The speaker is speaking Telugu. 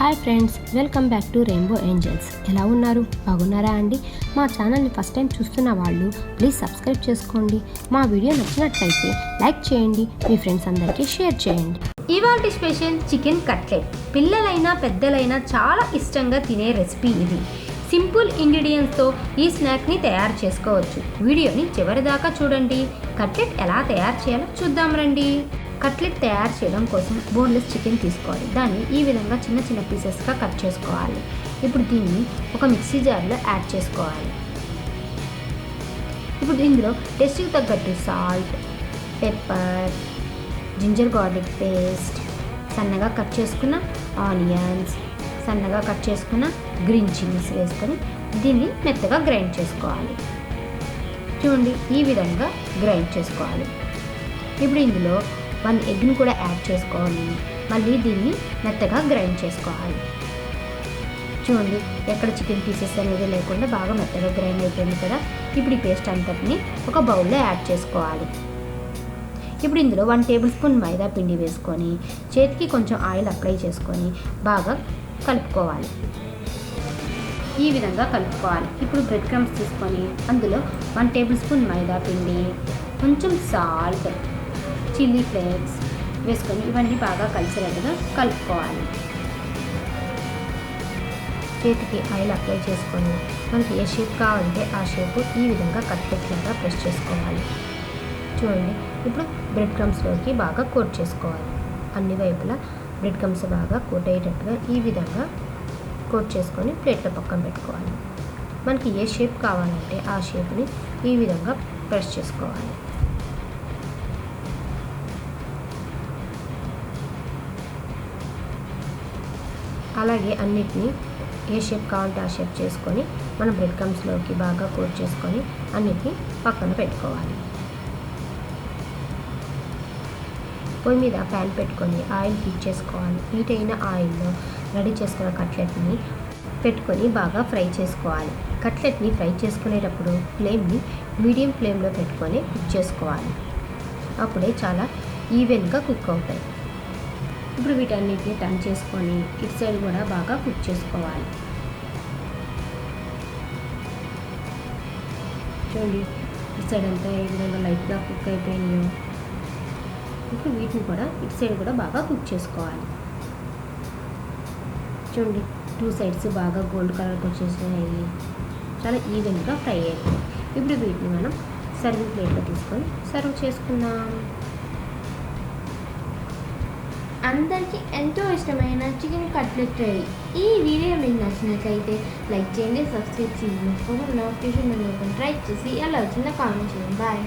Hi friends, welcome back to rainbow angels. ఎలా ఉన్నారు? బాగున్నారా అండి? మా ఛానల్ని ఫస్ట్ టైం చూస్తున్న వాళ్ళు ప్లీజ్ సబ్స్క్రైబ్ చేసుకోండి. మా వీడియో నచ్చినట్లయితే లైక్ చేయండి, మీ ఫ్రెండ్స్ అందరికీ షేర్ చేయండి. ఇవాల్టి స్పెషల్ చికెన్ కట్లెట్. పిల్లలైనా పెద్దలైనా చాలా ఇష్టంగా తినే రెసిపీ ఇది. సింపుల్ ఇంగ్రీడియంట్స్తో ఈ స్నాక్ని తయారు చేసుకోవచ్చు. వీడియోని చివరి దాకా చూడండి. కట్లెట్ ఎలా తయారు చేయాలో చూద్దాం రండి. కట్లెట్ తయారు చేయడం కోసం బోన్లెస్ చికెన్ తీసుకోవాలి. దాన్ని ఈ విధంగా చిన్న చిన్న పీసెస్గా కట్ చేసుకోవాలి. ఇప్పుడు దీన్ని ఒక మిక్సీ జార్లో యాడ్ చేసుకోవాలి. ఇప్పుడు ఇందులో టేస్ట్కి తగ్గట్టు salt, pepper, ginger garlic paste, సన్నగా కట్ చేసుకున్న ఆనియన్స్, సన్నగా కట్ చేసుకున్న గ్రీన్ చిల్లీస్ వేసుకొని దీన్ని మెత్తగా గ్రైండ్ చేసుకోవాలి. చూడండి, ఈ విధంగా గ్రైండ్ చేసుకోవాలి. ఇప్పుడు ఇందులో 1 ఎగ్ని కూడా యాడ్ చేసుకోవాలి. మళ్ళీ దీన్ని మెత్తగా గ్రైండ్ చేసుకోవాలి. చూడండి, ఎక్కడ చికెన్ పీసెస్ అనేది లేకుండా బాగా మెత్తగా గ్రైండ్ అయిపోయింది కదా. ఇప్పుడు ఈ పేస్ట్ అంతటిని ఒక బౌల్లో యాడ్ చేసుకోవాలి. ఇప్పుడు ఇందులో 1 టేబుల్ స్పూన్ మైదా పిండి వేసుకొని చేతికి కొంచెం ఆయిల్ అప్లై చేసుకొని బాగా కలుపుకోవాలి. ఈ విధంగా కలుపుకోవాలి. ఇప్పుడు బ్రెడ్ క్రమ్స్ తీసుకొని అందులో 1 టేబుల్ స్పూన్ మైదా పిండి, కొంచెం సాల్ట్, చిల్లీ ఫ్లేక్స్ వేసుకొని ఇవన్నీ బాగా కలిసేటట్టుగా కలుపుకోవాలి. చేతికి ఆయిల్ అప్లై చేసుకొని మనకి ఏ షేప్ కావాలంటే ఆ షేప్ ఈ విధంగా కట్లెట్ లాగా ప్రెస్ చేసుకోవాలి. చూడండి, ఇప్పుడు బ్రెడ్ క్రమ్స్లోకి బాగా కోట్ చేసుకోవాలి. అన్ని వైపులా బ్రెడ్ క్రమ్స్ బాగా కోట్ అయ్యేటట్టుగా ఈ విధంగా కోట్ చేసుకొని ప్లేట్లో పక్కన పెట్టుకోవాలి. మనకి ఏ షేప్ కావాలంటే ఆ షేప్ని ఈ విధంగా ప్రెస్ చేసుకోవాలి. అలాగే అన్నిటినీ ఏ షేప్ కావాలంటే ఆ షేప్ చేసుకొని మనం బ్రెడ్ క్రమ్స్లోకి బాగా కోట్ చేసుకొని అన్నిటినీ పక్కన పెట్టుకోవాలి. పొయ్యి మీద ప్యాన్ పెట్టుకొని ఆయిల్ హీట్ చేసుకోవాలి. హీట్ అయిన ఆయిల్లో రెడీ చేసుకున్న కట్లెట్ని పెట్టుకొని బాగా ఫ్రై చేసుకోవాలి. కట్లెట్ని ఫ్రై చేసుకునేటప్పుడు ఫ్లేమ్ని మీడియం ఫ్లేమ్లో పెట్టుకొని కుక్ చేసుకోవాలి. అప్పుడే చాలా ఈవెన్గా కుక్ అవుతాయి. ఇప్పుడు వీటన్నిటిని టర్న్ చేసుకొని ఇటు సైడ్ కూడా బాగా కుక్ చేసుకోవాలి. చూడండి, ఇటు సైడ్ అంతా ఏ విధంగా లైట్గా కుక్ అయిపోయినాయో. ఇప్పుడు వీటిని కూడా ఇటు సైడ్ కూడా బాగా కుక్ చేసుకోవాలి. చూడండి, 2 సైడ్స్ బాగా గోల్డ్ కలర్కి వచ్చేసినాయి. చాలా ఈవెన్గా ఫ్రై అయ్యాయి. ఇప్పుడు వీటిని మనం సర్వింగ్ ప్లేట్లో తీసుకొని సర్వ్ చేసుకుందాం. అందరికీ ఎంతో ఇష్టమైన చికెన్ కట్లెట్ రెడీ. ఈ వీడియో మీకు నచ్చినట్లయితే లైక్ చేయండి, సబ్స్క్రైబ్ చేయండి, నోటిఫికేషన్ ట్రై చేసి ఎలా వచ్చిందో కామెంట్ చేయండి. బాయ్.